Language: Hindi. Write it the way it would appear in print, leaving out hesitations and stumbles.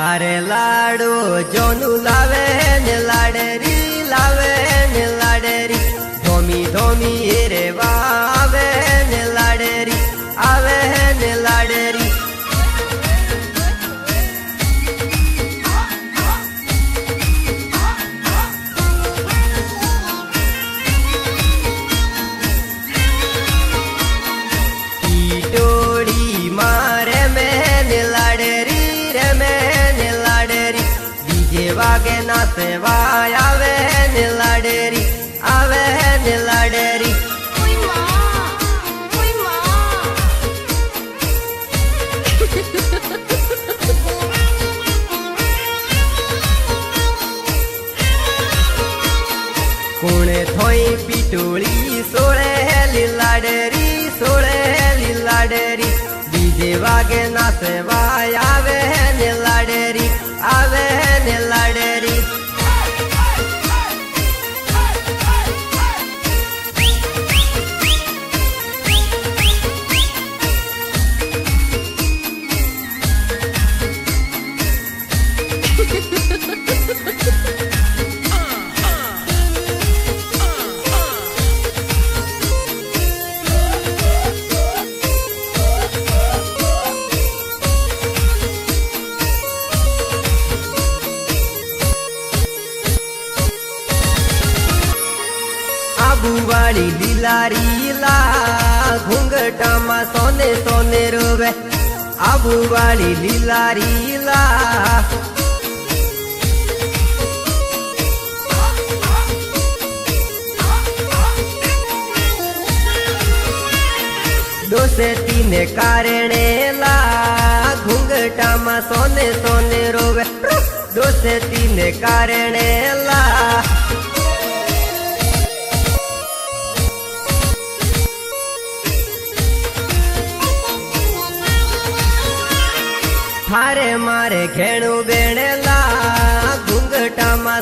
अरे लाडो जोनू लावे ने लाडरी लावे ने लाडरी धोमी धोमी रे वावे ने लाडरी आवे ने लाडरी टोड़ी मारे में लाडरी रे में लाडरी डीजे वागे नाचे वाय आवे ने लाडरी आवे ने लाडरी कोणे थोई पिटोळी सोळे लाडरी सोळे लाडरी डीजे वागे नाचे वाय आवे ने लाडरी आवे ने लाडरी आबूवाड़ी लीलारी ला घूंघटा मा सोने सोने रोवे आबूवाड़ी लीलारी ला दोसे तीने कारणे ला घूंघटा मा सोने सोने रोवे दोसे तीने कारणे ला थारे मारे घेणु बेणेला घूंघटा मा